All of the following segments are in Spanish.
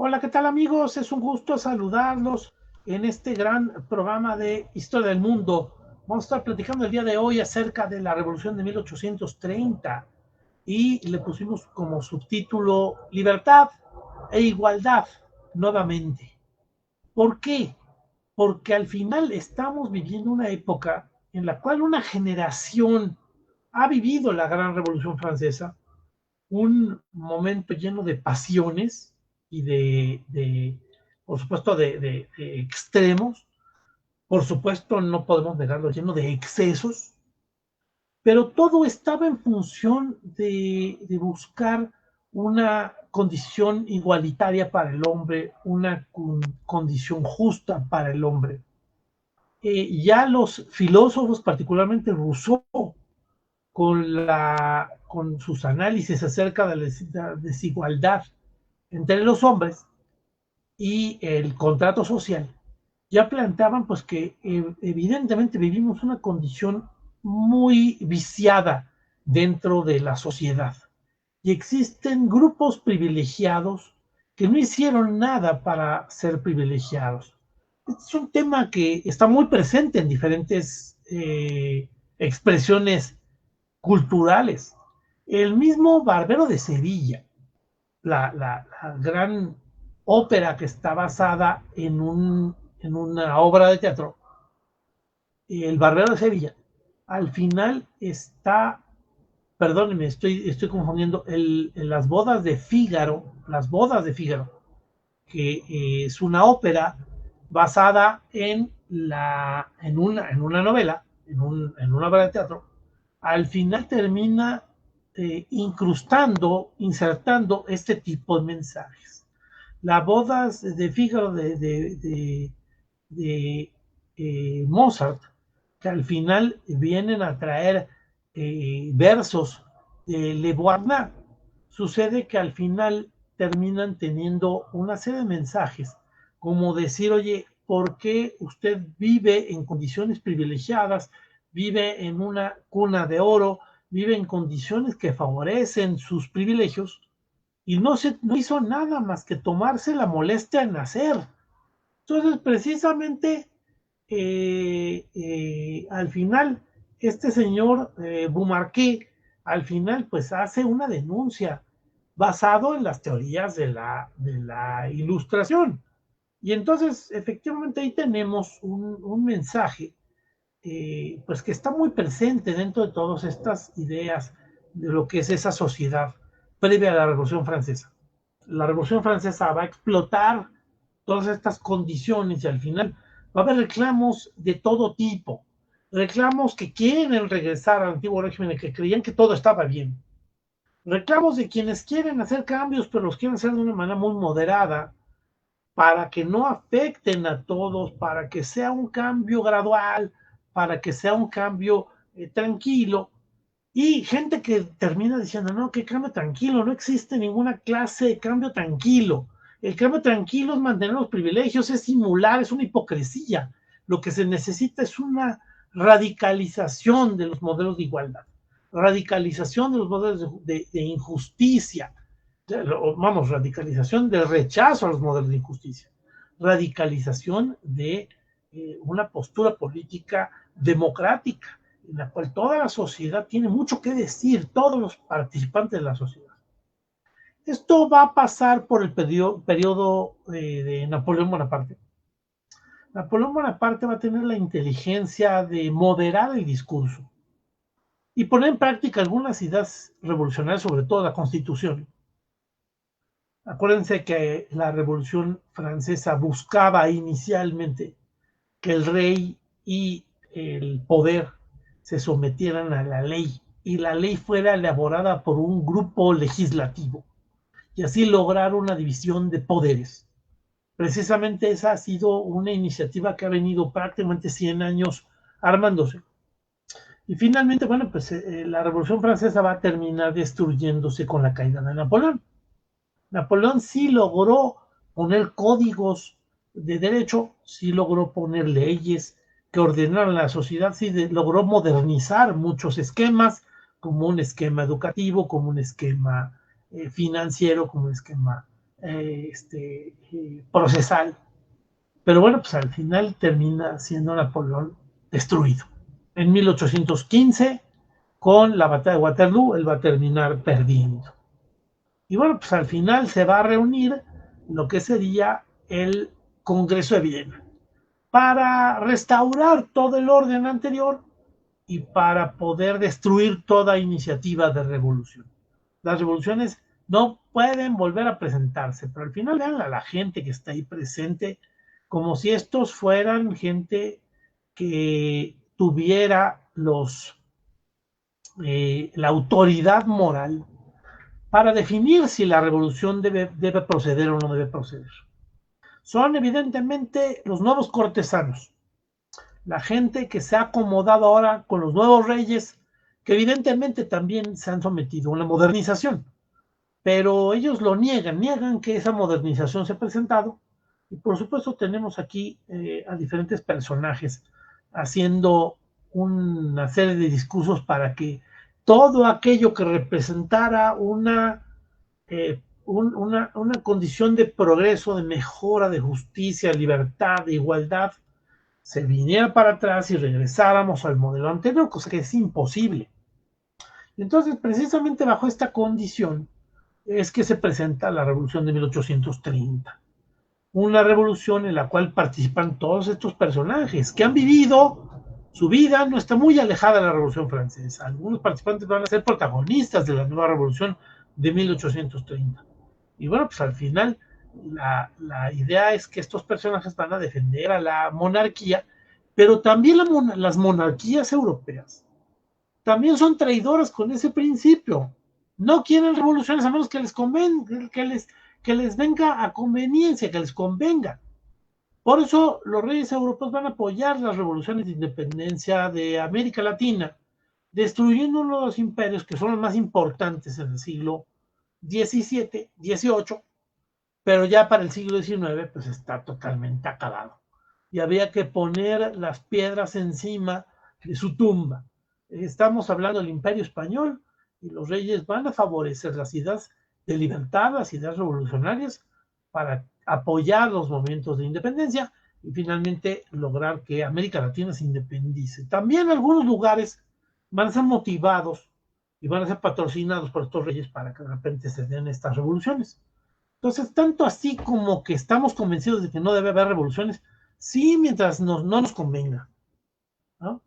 Hola, ¿qué tal amigos? Es un gusto saludarlos en este gran programa de Historia del Mundo. Vamos a estar platicando el día de hoy acerca de la Revolución de 1830 y le pusimos como subtítulo Libertad e Igualdad nuevamente. ¿Por qué? Porque al final estamos viviendo una época en la cual una generación ha vivido la Gran Revolución Francesa, un momento lleno de pasiones y por supuesto, de extremos. Por supuesto, no podemos negarlo, lleno de excesos, pero todo estaba en función de buscar una condición igualitaria para el hombre, una condición justa para el hombre. Ya los filósofos, particularmente Rousseau, con sus análisis acerca de la desigualdad entre los hombres y el contrato social, ya planteaban pues que evidentemente vivimos una condición muy viciada dentro de la sociedad y existen grupos privilegiados que no hicieron nada para ser privilegiados. Este es un tema que está muy presente en diferentes expresiones culturales. El mismo Barbero de Sevilla, la gran ópera que está basada en una obra de teatro, El Barbero de Sevilla, al final está, perdónenme, estoy confundiendo, las bodas de Fígaro, que es una ópera basada en una novela, en una obra de teatro, al final termina insertando este tipo de mensajes. Las bodas de Fígaro de Mozart, que al final vienen a traer versos de Le Boisnat, sucede que al final terminan teniendo una serie de mensajes, como decir, oye, ¿por qué usted vive en condiciones privilegiadas, vive en una cuna de oro, vive en condiciones que favorecen sus privilegios y no hizo nada más que tomarse la molestia en nacer? Entonces, precisamente, al final, este señor Beaumarchais, al final, pues hace una denuncia basado en las teorías de la ilustración. Y entonces, efectivamente, ahí tenemos un mensaje, pues que está muy presente dentro de todas estas ideas de lo que es esa sociedad previa a la Revolución Francesa. La Revolución Francesa va a explotar todas estas condiciones y al final va a haber reclamos de todo tipo, reclamos que quieren regresar al antiguo régimen, que creían que todo estaba bien, reclamos de quienes quieren hacer cambios, pero los quieren hacer de una manera muy moderada para que no afecten a todos, para que sea un cambio gradual, para que sea un cambio tranquilo. Y gente que termina diciendo, no, que cambio tranquilo, no existe ninguna clase de cambio tranquilo. El cambio tranquilo es mantener los privilegios, es simular, es una hipocresía. Lo que se necesita es una radicalización de los modelos de igualdad, radicalización de los modelos de injusticia, vamos, radicalización del rechazo a los modelos de injusticia, radicalización de una postura política democrática, en la cual toda la sociedad tiene mucho que decir, todos los participantes de la sociedad. Esto va a pasar por el periodo de Napoleón Bonaparte. Napoleón Bonaparte va a tener la inteligencia de moderar el discurso y poner en práctica algunas ideas revolucionarias, sobre todo la Constitución. Acuérdense que la Revolución Francesa buscaba inicialmente que el rey y el poder se sometieran a la ley y la ley fuera elaborada por un grupo legislativo y así lograr una división de poderes. Precisamente esa ha sido una iniciativa que ha venido prácticamente 100 años armándose. Y finalmente, bueno, pues la Revolución Francesa va a terminar destruyéndose con la caída de Napoleón. Napoleón sí logró poner códigos de derecho, sí logró poner leyes que ordenaran la sociedad, sí logró modernizar muchos esquemas, como un esquema educativo, como un esquema financiero, como un esquema procesal. Pero bueno, pues al final termina siendo Napoleón destruido. En 1815, con la batalla de Waterloo, él va a terminar perdiendo. Y bueno, pues al final se va a reunir lo que sería el Congreso de Viena para restaurar todo el orden anterior y para poder destruir toda iniciativa de revolución. Las revoluciones no pueden volver a presentarse, pero al final vean a la gente que está ahí presente como si estos fueran gente que tuviera la autoridad moral para definir si la revolución debe proceder o no debe proceder. Son evidentemente los nuevos cortesanos, la gente que se ha acomodado ahora con los nuevos reyes, que evidentemente también se han sometido a una modernización, pero ellos lo niegan que esa modernización se ha presentado. Y por supuesto tenemos aquí a diferentes personajes haciendo una serie de discursos para que todo aquello que representara una condición de progreso, de mejora, de justicia, libertad, de igualdad, se viniera para atrás y regresáramos al modelo anterior, cosa que es imposible. Entonces, precisamente bajo esta condición es que se presenta la Revolución de 1830. Una revolución en la cual participan todos estos personajes que han vivido su vida, no está muy alejada de la Revolución Francesa. Algunos participantes van a ser protagonistas de la nueva revolución de 1830. Y bueno, pues al final la idea es que estos personajes van a defender a la monarquía, pero también las monarquías europeas también son traidoras con ese principio. No quieren revoluciones a menos que les convenga, que les venga a conveniencia, que les convenga. Por eso los reyes europeos van a apoyar las revoluciones de independencia de América Latina, destruyendo uno de los imperios que son los más importantes en el siglo XVII, XVIII, pero ya para el siglo XIX pues está totalmente acabado. Y había que poner las piedras encima de su tumba. Estamos hablando del Imperio Español y los reyes van a favorecer las ideas de libertad, las ideas revolucionarias para apoyar los movimientos de independencia y finalmente lograr que América Latina se independice. También algunos lugares van a ser motivados y van a ser patrocinados por estos reyes para que de repente se den estas revoluciones. Entonces, tanto así como que estamos convencidos de que no debe haber revoluciones, sí, mientras no nos convenga, ¿no?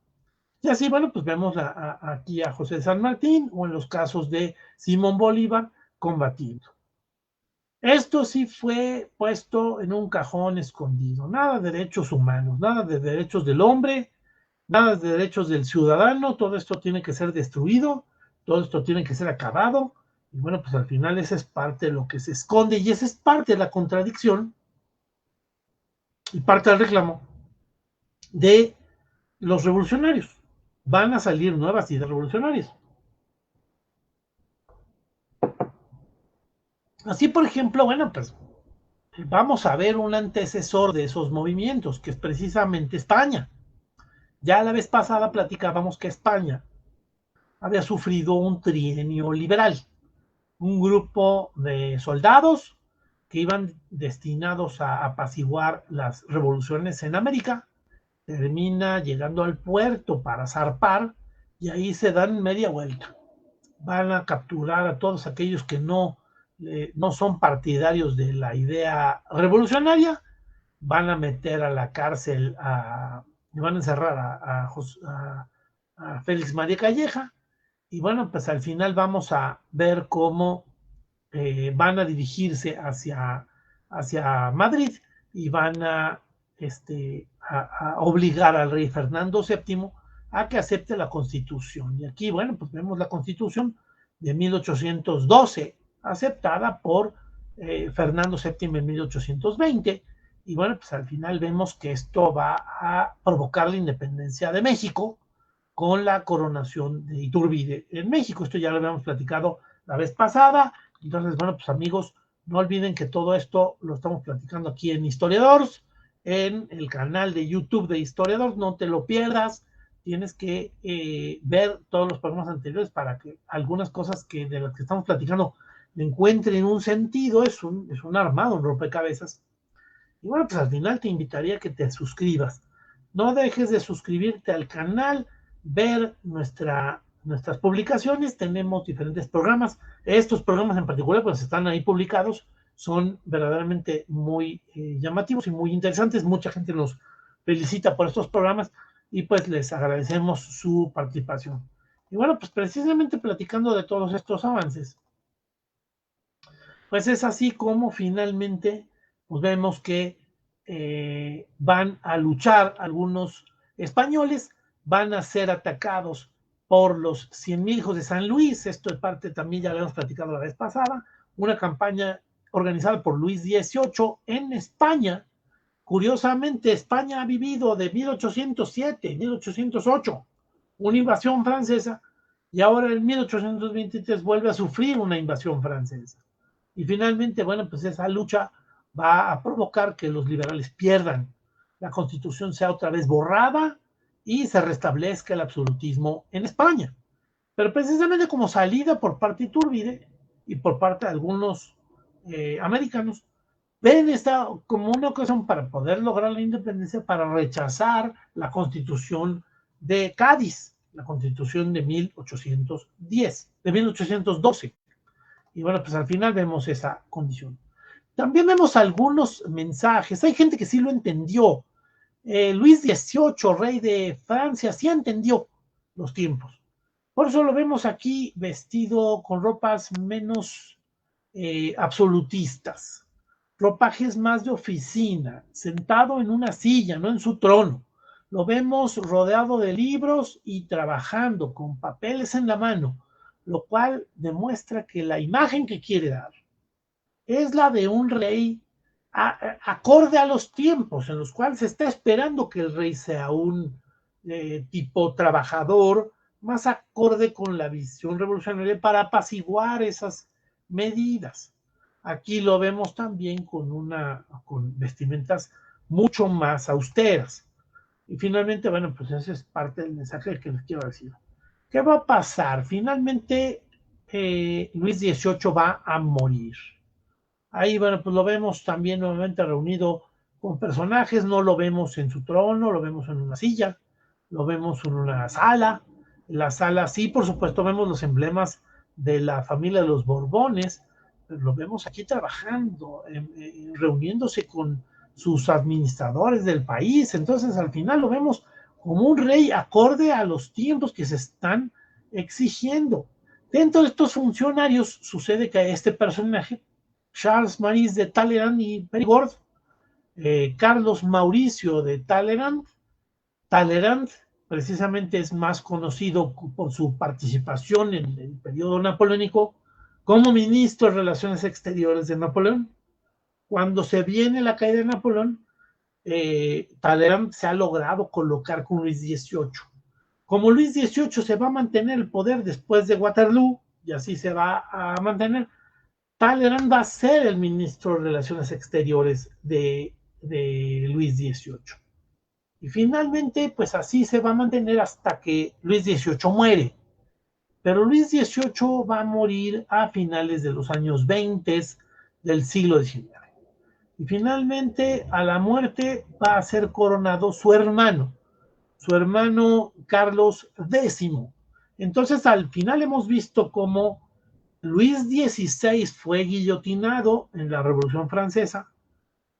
Y así, bueno, pues vemos aquí a José de San Martín o en los casos de Simón Bolívar combatiendo. Esto sí fue puesto en un cajón escondido. Nada de derechos humanos, nada de derechos del hombre, nada de derechos del ciudadano. Todo esto tiene que ser destruido, todo esto tiene que ser acabado. Y bueno, pues al final esa es parte de lo que se esconde y esa es parte de la contradicción y parte del reclamo de los revolucionarios. Van a salir nuevas ideas revolucionarias. Así, por ejemplo, bueno, pues vamos a ver un antecesor de esos movimientos, que es precisamente España. Ya la vez pasada platicábamos que España había sufrido un trienio liberal, un grupo de soldados que iban destinados a apaciguar las revoluciones en América, termina llegando al puerto para zarpar y ahí se dan media vuelta. Van a capturar a todos aquellos que no son partidarios de la idea revolucionaria, van a meter a la cárcel, van a encerrar a Félix María Calleja, y bueno, pues al final vamos a ver cómo van a dirigirse hacia Madrid y van a obligar al rey Fernando VII a que acepte la Constitución. Y aquí, bueno, pues vemos la Constitución de 1812, aceptada por Fernando VII en 1820. Y bueno, pues al final vemos que esto va a provocar la independencia de México con la coronación de Iturbide en México. Esto ya lo habíamos platicado la vez pasada. Entonces, bueno, pues amigos, no olviden que todo esto lo estamos platicando aquí en Historiadores, en el canal de YouTube de Historiadores. No te lo pierdas. Tienes que ver todos los programas anteriores para que algunas cosas de las que estamos platicando le encuentren un sentido, es un armado, un rompecabezas. Y bueno, pues al final te invitaría a que te suscribas. No dejes de suscribirte al canal, ver nuestras publicaciones. Tenemos diferentes programas. Estos programas en particular, pues están ahí publicados. Son verdaderamente muy llamativos y muy interesantes. Mucha gente nos felicita por estos programas y pues les agradecemos su participación. Y bueno, pues precisamente platicando de todos estos avances, pues es así como finalmente pues vemos que van a luchar algunos españoles, van a ser atacados por los 100,000 hijos de San Luis. Esto es parte también, ya lo hemos platicado la vez pasada, una campaña organizada por Luis XVIII en España. Curiosamente, España ha vivido de 1807, 1808, una invasión francesa, y ahora en 1823 vuelve a sufrir una invasión francesa. Y finalmente, bueno, pues esa lucha va a provocar que los liberales pierdan, la constitución sea otra vez borrada y se restablezca el absolutismo en España. Pero precisamente como salida por parte de Iturbide y por parte de algunos americanos, ven esta como una ocasión para poder lograr la independencia, para rechazar la constitución de Cádiz, la constitución de 1810, de 1812. Y bueno, pues al final vemos esa condición. También vemos algunos mensajes. Hay gente que sí lo entendió. Luis XVIII, rey de Francia, sí entendió los tiempos. Por eso lo vemos aquí vestido con ropas menos absolutistas, ropajes más de oficina, sentado en una silla, no en su trono. Lo vemos rodeado de libros y trabajando con papeles en la mano, lo cual demuestra que la imagen que quiere dar es la de un rey acorde a los tiempos en los cuales se está esperando que el rey sea un tipo trabajador, más acorde con la visión revolucionaria para apaciguar esas medidas. Aquí lo vemos también con vestimentas mucho más austeras. Y finalmente, bueno, pues ese es parte del mensaje que les quiero decir. ¿Qué va a pasar? Finalmente, Luis XVIII va a morir. Ahí, bueno, pues lo vemos también nuevamente reunido con personajes, no lo vemos en su trono, lo vemos en una silla, lo vemos en una sala. En la sala, sí, por supuesto, vemos los emblemas de la familia de los Borbones, pero lo vemos aquí trabajando, reuniéndose con sus administradores del país. Entonces, al final lo vemos como un rey acorde a los tiempos que se están exigiendo. Dentro de estos funcionarios sucede que este personaje, Charles Maurice de Talleyrand y Perigord, Carlos Mauricio de Talleyrand. Talleyrand precisamente es más conocido por su participación en el periodo napoleónico como ministro de Relaciones Exteriores de Napoleón. Cuando se viene la caída de Napoleón, Talleyrand se ha logrado colocar con Luis XVIII. Como Luis XVIII se va a mantener el poder después de Waterloo, y así se va a mantener, Talleyrand va a ser el ministro de Relaciones Exteriores de Luis XVIII. Y finalmente, pues así se va a mantener hasta que Luis XVIII muere. Pero Luis XVIII va a morir a finales de los años 20 del siglo XIX. Y finalmente, a la muerte va a ser coronado su hermano Carlos X. Entonces, al final hemos visto cómo Luis XVI fue guillotinado en la Revolución Francesa.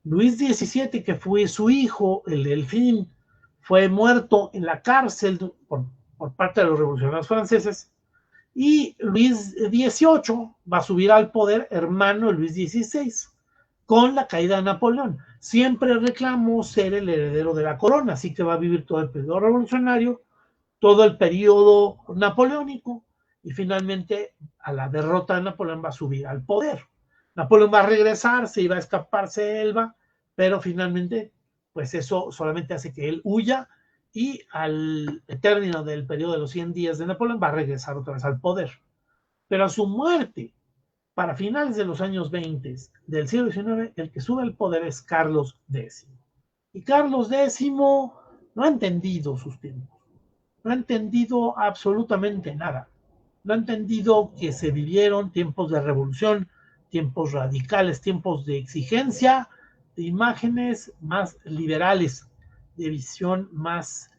Luis XVII, que fue su hijo, el Delfín, fue muerto en la cárcel por parte de los revolucionarios franceses. Y Luis XVIII va a subir al poder, hermano de Luis XVI, con la caída de Napoleón. Siempre reclamó ser el heredero de la corona, así que va a vivir todo el periodo revolucionario, todo el periodo napoleónico, y finalmente a la derrota de Napoleón va a subir al poder. Napoleón va a regresar, se iba a escaparse de Elba, pero finalmente, pues eso solamente hace que él huya y al término del periodo de los 100 días de Napoleón va a regresar otra vez al poder. Pero a su muerte, para finales de los años 20 del siglo XIX, el que sube al poder es Carlos X. Y Carlos X no ha entendido sus tiempos, no ha entendido absolutamente nada. no ha entendido que se vivieron tiempos de revolución, tiempos radicales, tiempos de exigencia, de imágenes más liberales, de visión más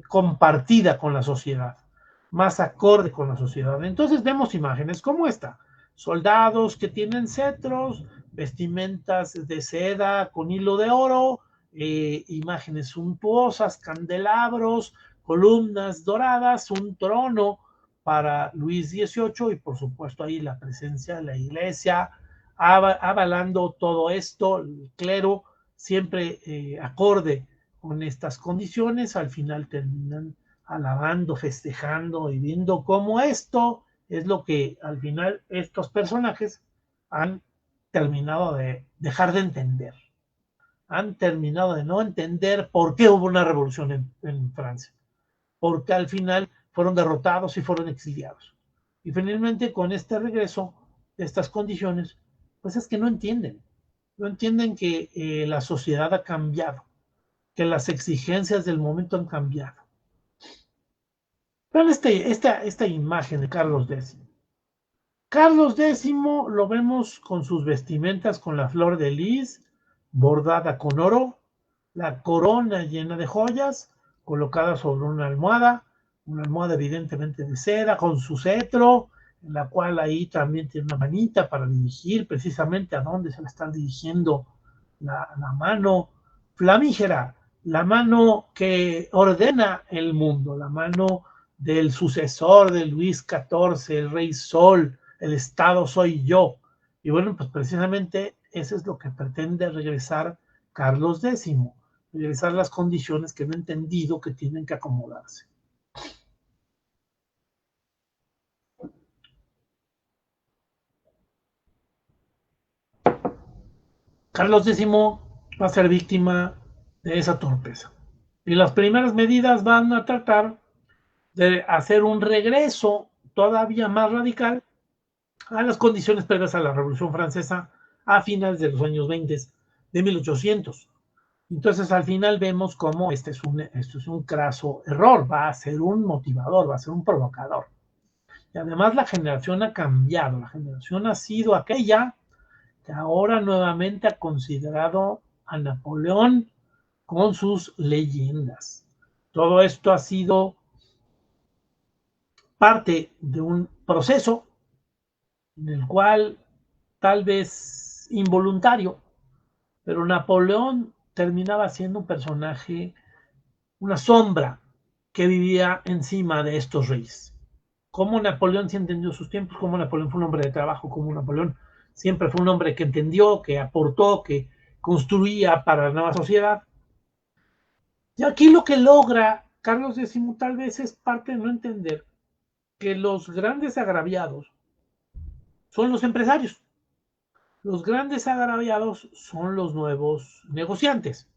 compartida con la sociedad, más acorde con la sociedad. Entonces vemos imágenes como esta, soldados que tienen cetros, vestimentas de seda con hilo de oro, imágenes suntuosas, candelabros, columnas doradas, un trono para Luis XVIII y por supuesto ahí la presencia de la iglesia avalando todo esto, el clero siempre acorde con estas condiciones, al final terminan alabando, festejando y viendo cómo esto es lo que al final estos personajes han terminado de dejar de entender. Han terminado de no entender por qué hubo una revolución en Francia. Porque al final fueron derrotados y fueron exiliados. Y finalmente con este regreso de estas condiciones, pues es que no entienden. No entienden que la sociedad ha cambiado, que las exigencias del momento han cambiado. Vean esta imagen de Carlos X. Carlos X lo vemos con sus vestimentas con la flor de lis, bordada con oro, la corona llena de joyas, colocada sobre una almohada evidentemente de seda, con su cetro, en la cual ahí también tiene una manita para dirigir precisamente a dónde se le está dirigiendo la mano flamígera, la mano que ordena el mundo, la mano del sucesor de Luis XIV, el Rey Sol, el Estado soy yo. Y bueno, pues precisamente eso es lo que pretende regresar Carlos X, regresar las condiciones que no he entendido que tienen que acomodarse. Carlos X va a ser víctima de esa torpeza. Y las primeras medidas van a tratar de hacer un regreso todavía más radical a las condiciones previas a la Revolución Francesa a finales de los años 20 de 1800. Entonces al final vemos cómo esto es un craso error, va a ser un motivador, va a ser un provocador. Y además la generación ha cambiado, la generación ha sido aquella que ahora nuevamente ha considerado a Napoleón con sus leyendas. Todo esto ha sido parte de un proceso en el cual tal vez involuntario, pero Napoleón terminaba siendo un personaje, una sombra que vivía encima de estos reyes. Cómo Napoleón sí entendió sus tiempos, cómo Napoleón fue un hombre de trabajo, cómo Napoleón siempre fue un hombre que entendió, que aportó, que construía para la nueva sociedad. Y aquí lo que logra Carlos X tal vez es parte de no entender que los grandes agraviados son los empresarios. Los grandes agraviados son los nuevos negociantes.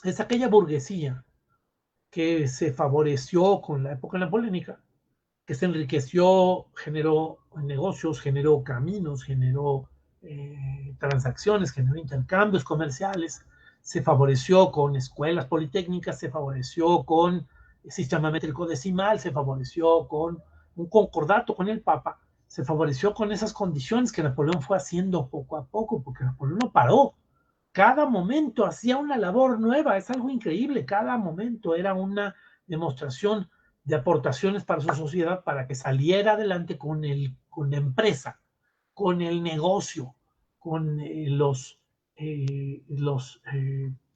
Es aquella burguesía que se favoreció con la época napoleónica, que se enriqueció, generó negocios, generó caminos, generó transacciones, generó intercambios comerciales, se favoreció con escuelas politécnicas, se favoreció con el sistema métrico decimal, se favoreció con un concordato con el Papa, se favoreció con esas condiciones que Napoleón fue haciendo poco a poco, porque Napoleón no paró. Cada momento hacía una labor nueva, es algo increíble, cada momento era una demostración de aportaciones para su sociedad para que saliera adelante con la empresa, con el negocio, con los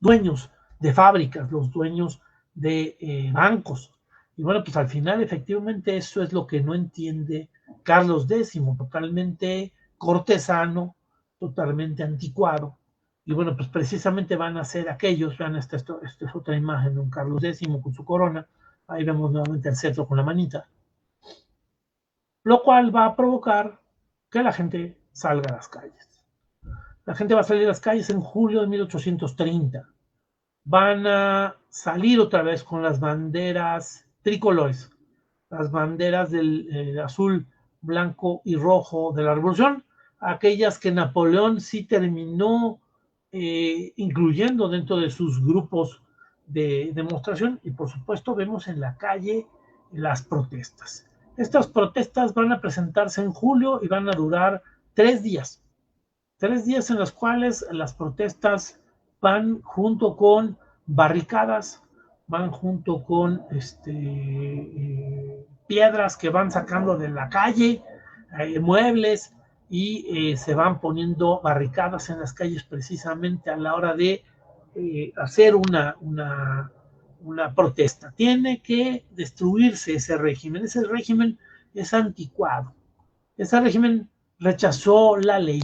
dueños de fábricas, los dueños de bancos. Y bueno, pues al final efectivamente eso es lo que no entiende Carlos X, totalmente cortesano, totalmente anticuado. Y bueno, pues precisamente van a ser aquellos, vean, esta es otra imagen de un Carlos X con su corona, ahí vemos nuevamente el cetro con la manita, lo cual va a provocar que la gente salga a las calles. La gente va a salir a las calles en julio de 1830. Van a salir otra vez con las banderas tricolores, las banderas del azul, blanco y rojo de la Revolución, aquellas que Napoleón sí terminó incluyendo dentro de sus grupos de demostración. Y por supuesto vemos en la calle las protestas. Estas protestas van a presentarse en julio y van a durar 3 días. 3 días en los cuales las protestas van junto con barricadas, van junto con piedras que van sacando de la calle, muebles, y se van poniendo barricadas en las calles precisamente a la hora de hacer una protesta. Tiene que destruirse ese régimen. Ese régimen es anticuado. Ese régimen rechazó la ley.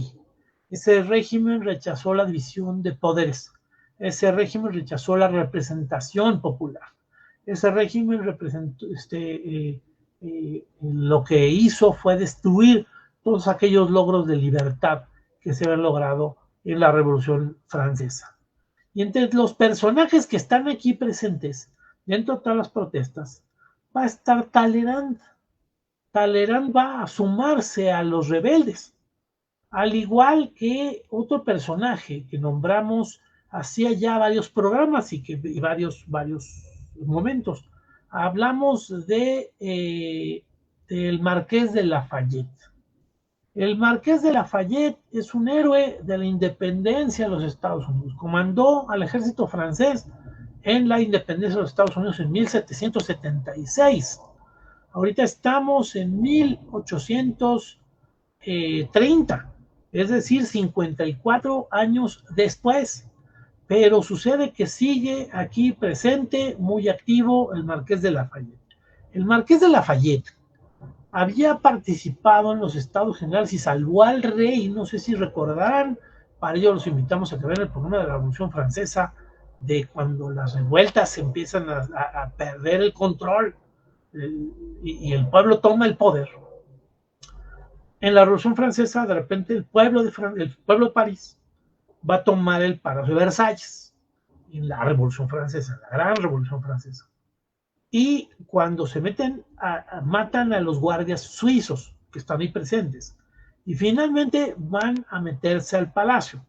Ese régimen rechazó la división de poderes. Ese régimen rechazó la representación popular. Ese régimen representó, lo que hizo fue destruir todos aquellos logros de libertad que se habían logrado en la Revolución Francesa. Y entre los personajes que están aquí presentes, dentro de todas las protestas, va a estar Talleyrand. Talleyrand va a sumarse a los rebeldes, al igual que otro personaje que nombramos hacía ya varios programas y varios momentos. Hablamos del Marqués de Lafayette. El Marqués de Lafayette es un héroe de la independencia de los Estados Unidos. Comandó al ejército francés en la independencia de los Estados Unidos en 1776. Ahorita estamos en 1830, es decir, 54 años después. Pero sucede que sigue aquí presente, muy activo, el Marqués de Lafayette. El Marqués de Lafayette había participado en los Estados Generales y salvó al rey, no sé si recordarán, para ello los invitamos a que vean el programa de la Revolución Francesa, de cuando las revueltas empiezan a perder el control y el pueblo toma el poder. En la Revolución Francesa, de repente, el pueblo de París va a tomar el Palacio de Versalles, en la Revolución Francesa, la Gran Revolución Francesa. Y cuando se meten, matan a los guardias suizos que están ahí presentes. Y finalmente van a meterse al palacio.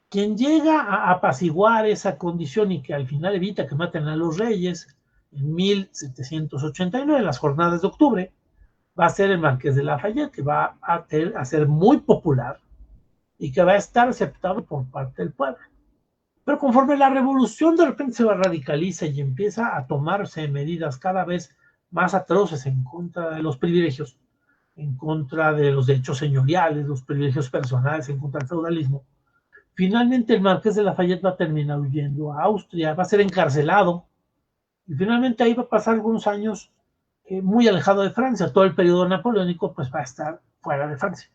Quien llega a apaciguar esa condición y que al final evita que maten a los reyes en 1789, las jornadas de octubre, va a ser el Marqués de Lafayette, que va a ser muy popular y que va a estar aceptado por parte del pueblo. Pero conforme la revolución de repente se radicaliza y empieza a tomarse medidas cada vez más atroces en contra de los privilegios, en contra de los derechos señoriales, los privilegios personales, en contra del feudalismo, finalmente el Marqués de Lafayette va a terminar huyendo a Austria, va a ser encarcelado y finalmente ahí va a pasar algunos años muy alejado de Francia. Todo el periodo napoleónico pues va a estar fuera de Francia.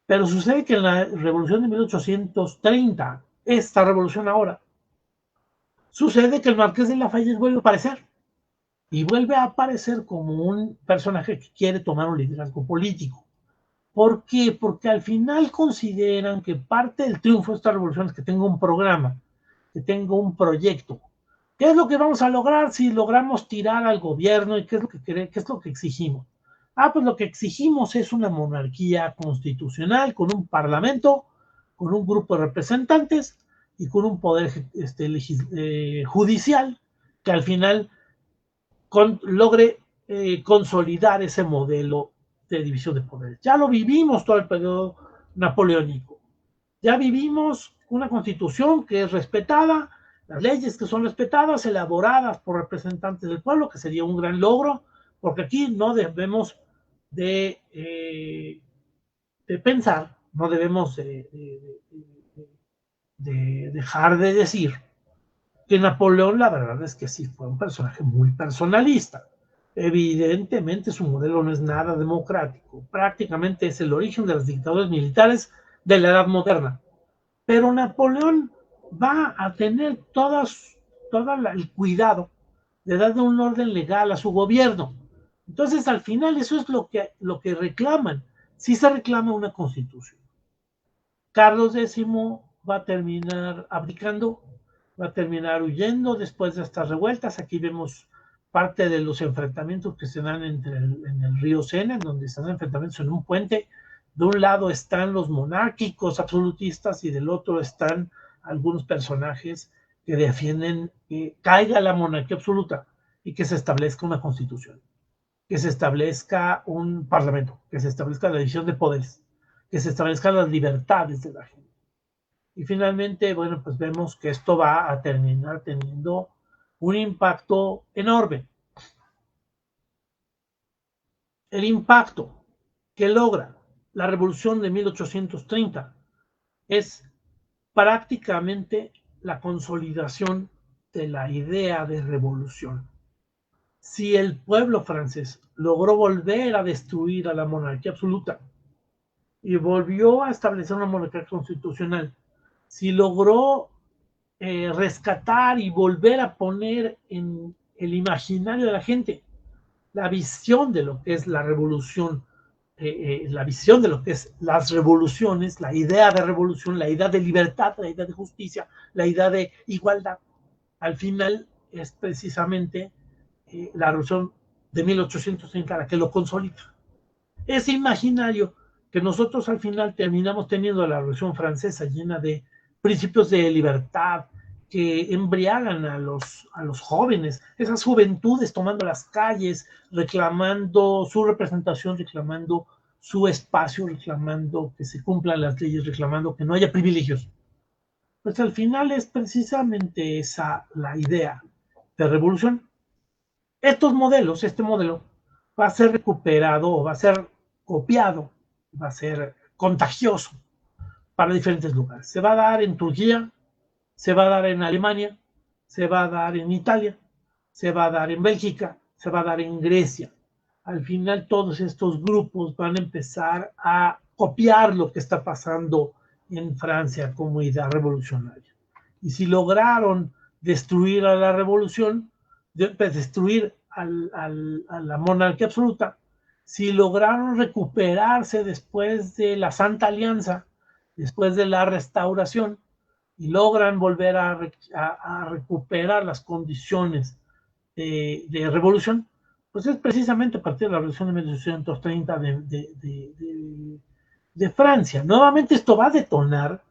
Pero sucede que en la revolución de 1830, esta revolución ahora, sucede que el Marqués de Lafayette vuelve a aparecer. Y vuelve a aparecer como un personaje que quiere tomar un liderazgo político. ¿Por qué? Porque al final consideran que parte del triunfo de esta revolución es que tenga un programa, que tenga un proyecto. ¿Qué es lo que vamos a lograr si logramos tirar al gobierno y qué es lo que exigimos? Pues lo que exigimos es una monarquía constitucional con un parlamento, con un grupo de representantes y con un poder judicial que al final logre consolidar ese modelo de división de poderes. Ya lo vivimos todo el periodo napoleónico. Ya vivimos una constitución que es respetada, las leyes que son respetadas, elaboradas por representantes del pueblo, que sería un gran logro, porque aquí no debemos de pensar, no debemos de dejar de decir que Napoleón, la verdad es que sí fue un personaje muy personalista. Evidentemente su modelo no es nada democrático, prácticamente es el origen de las dictaduras militares de la Edad Moderna. Pero Napoleón va a tener todo el cuidado de darle un orden legal a su gobierno. Entonces, al final, eso es lo que reclaman. Sí se reclama una constitución. Carlos X va a terminar abdicando, va a terminar huyendo después de estas revueltas. Aquí vemos parte de los enfrentamientos que se dan en el río Sena, en donde están enfrentamientos en un puente. De un lado están los monárquicos absolutistas y del otro están algunos personajes que defienden que caiga la monarquía absoluta y que se establezca una constitución. que se establezca un parlamento, que se establezca la división de poderes, que se establezcan las libertades de la gente. Y finalmente, bueno, pues vemos que esto va a terminar teniendo un impacto enorme. El impacto que logra la revolución de 1830 es prácticamente la consolidación de la idea de revolución. Si el pueblo francés logró volver a destruir a la monarquía absoluta y volvió a establecer una monarquía constitucional, si logró rescatar y volver a poner en el imaginario de la gente la visión de lo que es la revolución, la visión de lo que es las revoluciones, la idea de revolución, la idea de libertad, la idea de justicia, la idea de igualdad. Al final es precisamente la revolución de 1830 la que lo consolida. Ese imaginario que nosotros al final terminamos teniendo la Revolución Francesa llena de principios de libertad que embriagan a los jóvenes, esas juventudes tomando las calles, reclamando su representación, reclamando su espacio, reclamando que se cumplan las leyes, reclamando que no haya privilegios. Pues al final es precisamente esa la idea de revolución. Estos modelos, este modelo, va a ser recuperado o va a ser copiado, va a ser contagioso para diferentes lugares. Se va a dar en Turquía, se va a dar en Alemania, se va a dar en Italia, se va a dar en Bélgica, se va a dar en Grecia. Al final todos estos grupos van a empezar a copiar lo que está pasando en Francia como idea revolucionaria. Y si lograron destruir a la revolución, destruir a la monarquía absoluta, si lograron recuperarse después de la Santa Alianza, después de la restauración, y logran volver a recuperar las condiciones de revolución, pues es precisamente a partir de la revolución de 1830 de Francia. Nuevamente esto va a detonar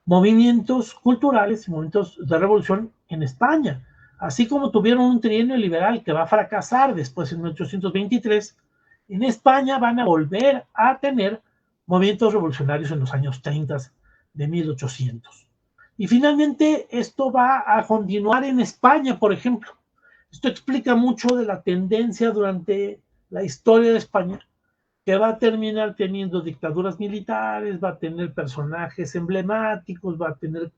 movimientos culturales y movimientos de revolución en España, así como tuvieron un trienio liberal que va a fracasar después en 1823, en España van a volver a tener movimientos revolucionarios en los años 30 de 1800. Y finalmente esto va a continuar en España, por ejemplo. Esto explica mucho de la tendencia durante la historia de España, que va a terminar teniendo dictaduras militares, va a tener personajes emblemáticos, va a tener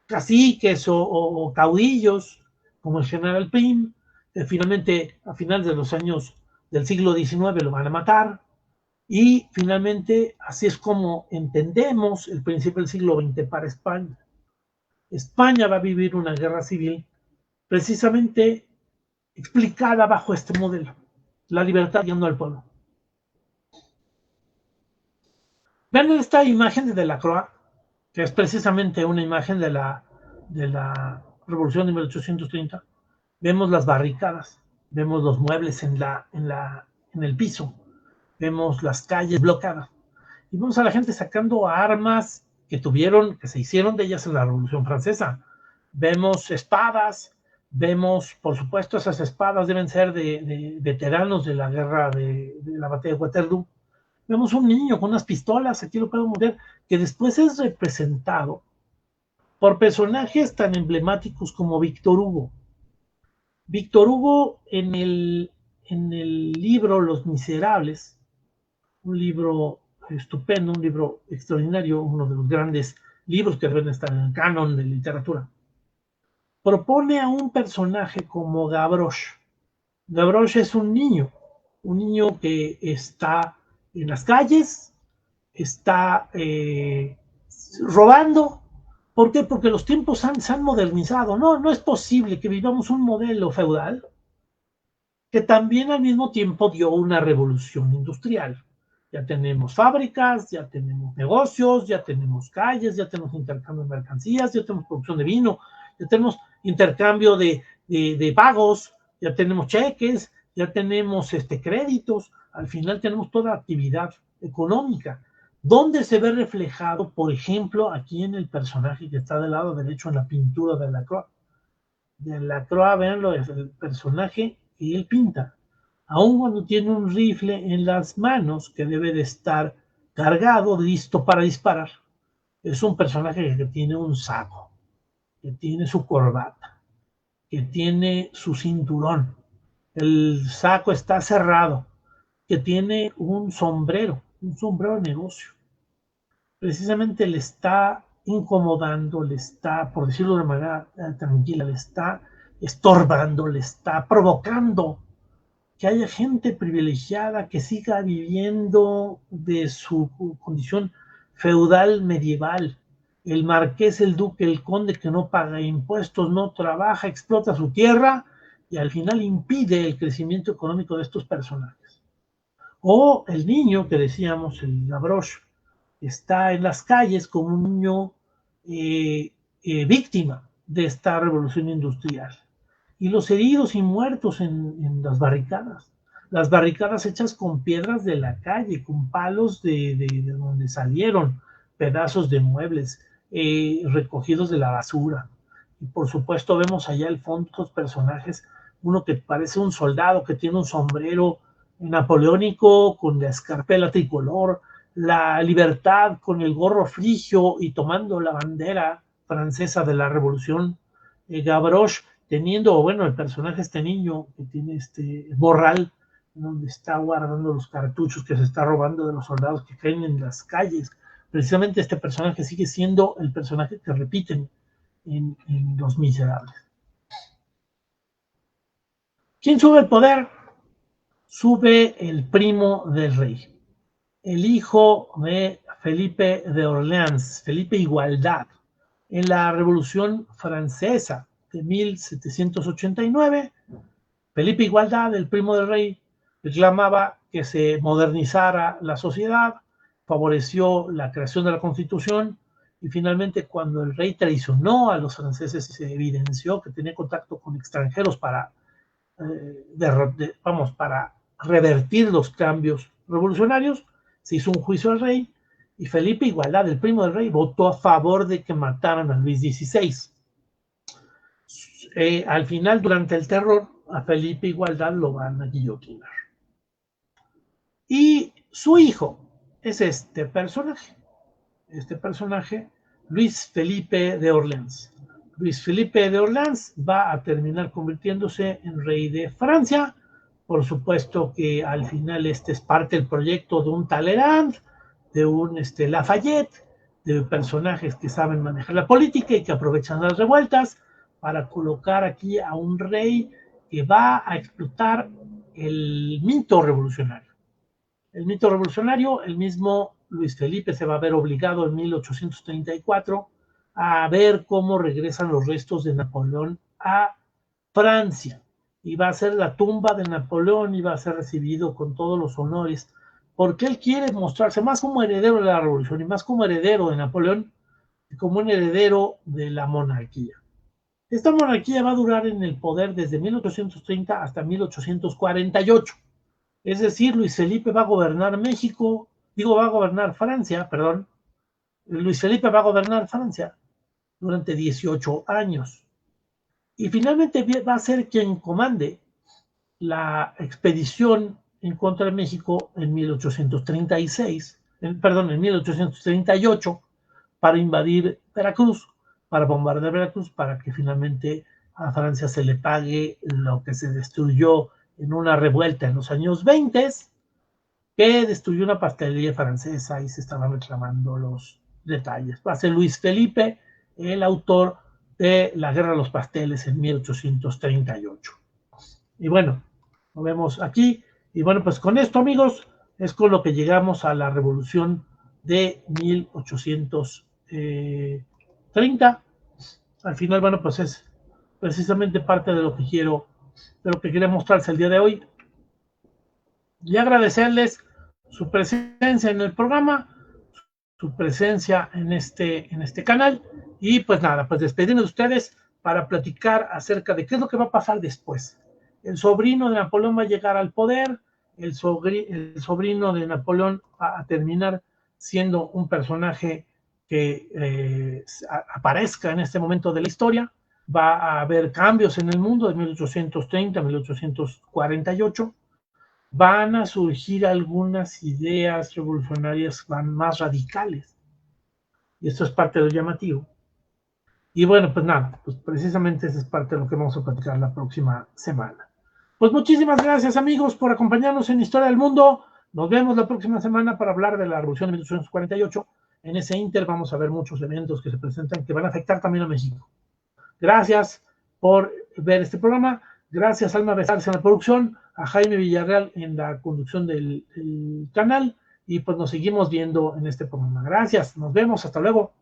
caciques o caudillos, como el general Prim, que finalmente a finales de los años del siglo XIX lo van a matar, y finalmente así es como entendemos el principio del siglo XX para España. España va a vivir una guerra civil precisamente explicada bajo este modelo, la libertad guiando al pueblo. Vean esta imagen de Delacroix, que es precisamente una imagen de la Revolución de 1830. Vemos las barricadas, vemos los muebles en el piso, vemos las calles bloqueadas y vemos a la gente sacando armas que se hicieron de ellas en la Revolución Francesa. Vemos espadas, vemos, por supuesto, esas espadas deben ser de veteranos de la guerra de la batalla de Waterloo. Vemos un niño con unas pistolas, aquí lo podemos ver, que después es representado por personajes tan emblemáticos como Víctor Hugo. Víctor Hugo en el libro Los Miserables, un libro estupendo, un libro extraordinario, uno de los grandes libros que deben estar en el canon de literatura, propone a un personaje como Gavroche. Gavroche es un niño que está en las calles, está robando. ¿Por qué? Porque los tiempos se han modernizado. No, no es posible que vivamos un modelo feudal que también al mismo tiempo dio una revolución industrial. Ya tenemos fábricas, ya tenemos negocios, ya tenemos calles, ya tenemos intercambio de mercancías, ya tenemos producción de vino, ya tenemos intercambio de pagos, ya tenemos cheques, ya tenemos créditos. Al final tenemos toda actividad económica. ¿Dónde se ve reflejado, por ejemplo, aquí en el personaje que está del lado derecho en la pintura de Delacroix? Delacroix, véanlo, es el personaje que él pinta aun cuando tiene un rifle en las manos que debe de estar cargado, listo para disparar. Es un personaje que tiene un saco, que tiene su corbata, que tiene su cinturón, el saco está cerrado, que tiene un sombrero de negocio. Precisamente le está incomodando, le está, por decirlo de manera tranquila, le está estorbando, le está provocando que haya gente privilegiada que siga viviendo de su condición feudal medieval. El marqués, el duque, el conde que no paga impuestos, no trabaja, explota su tierra y al final impide el crecimiento económico de estos personajes. O el niño que decíamos, el Gavroche, está en las calles como un niño víctima de esta revolución industrial. Y los heridos y muertos en las barricadas hechas con piedras de la calle, con palos de donde salieron, pedazos de muebles recogidos de la basura. Y por supuesto vemos allá al fondo otros personajes, uno que parece un soldado que tiene un sombrero napoleónico con la escarpela tricolor, la libertad con el gorro frigio y tomando la bandera francesa de la revolución, Gavroche teniendo, bueno, el personaje este niño que tiene este morral donde está guardando los cartuchos que se está robando de los soldados que caen en las calles. Precisamente este personaje sigue siendo el personaje que repiten en Los Miserables. ¿Quién sube el poder? Sube el primo del rey, el hijo de Felipe de Orleans, Felipe Igualdad, en la Revolución Francesa de 1789. Felipe Igualdad, el primo del rey, reclamaba que se modernizara la sociedad, favoreció la creación de la Constitución y finalmente cuando el rey traicionó a los franceses y se evidenció que tenía contacto con extranjeros para para revertir los cambios revolucionarios, se hizo un juicio al rey y Felipe Igualdad, el primo del rey, votó a favor de que mataran a Luis XVI. Al final, durante el terror, a Felipe Igualdad lo van a guillotinar. Y su hijo es este personaje, Luis Felipe de Orleans. Luis Felipe de Orleans va a terminar convirtiéndose en rey de Francia. Por supuesto que al final este es parte del proyecto de un Talleyrand, de un Lafayette, de personajes que saben manejar la política y que aprovechan las revueltas para colocar aquí a un rey que va a explotar el mito revolucionario. El mito revolucionario, el mismo Luis Felipe se va a ver obligado en 1834 a ver cómo regresan los restos de Napoleón a Francia. Y va a ser la tumba de Napoleón y va a ser recibido con todos los honores, porque él quiere mostrarse más como heredero de la revolución y más como heredero de Napoleón que como un heredero de la monarquía. Esta monarquía va a durar en el poder desde 1830 hasta 1848. Es decir, Luis Felipe va a gobernar México, va a gobernar Francia, perdón. Luis Felipe va a gobernar Francia durante 18 años. Y finalmente va a ser quien comande la expedición en contra de México en 1836, en 1838, para invadir Veracruz, para bombardear Veracruz, para que finalmente a Francia se le pague lo que se destruyó en una revuelta en los años 20, que destruyó una pastelería francesa y se estaban reclamando los detalles. Va a ser Luis Felipe el autor de La Guerra de los Pasteles en 1838. Y bueno, lo vemos aquí. Y bueno, pues con esto, amigos, es con lo que llegamos a la revolución de 1830. Al final, bueno, pues es precisamente parte de lo que quería mostrarse el día de hoy. Y agradecerles su presencia en el programa, su presencia en este canal. Y pues nada, pues despedirnos de ustedes para platicar acerca de qué es lo que va a pasar después. El sobrino de Napoleón va a llegar al poder, el sobrino de Napoleón va a terminar siendo un personaje que aparezca en este momento de la historia. Va a haber cambios en el mundo de 1830 a 1848. van a surgir algunas ideas revolucionarias más radicales. Y esto es parte de lo llamativo. Y bueno, pues nada, pues precisamente esa es parte de lo que vamos a platicar la próxima semana. Pues muchísimas gracias, amigos, por acompañarnos en Historia del Mundo. Nos vemos la próxima semana para hablar de la Revolución de 1848. En ese inter vamos a ver muchos eventos que se presentan que van a afectar también a México. Gracias por ver este programa. Gracias, Alma Besares en la producción, a Jaime Villarreal en la conducción del canal. Y pues nos seguimos viendo en este programa. Gracias, nos vemos, hasta luego.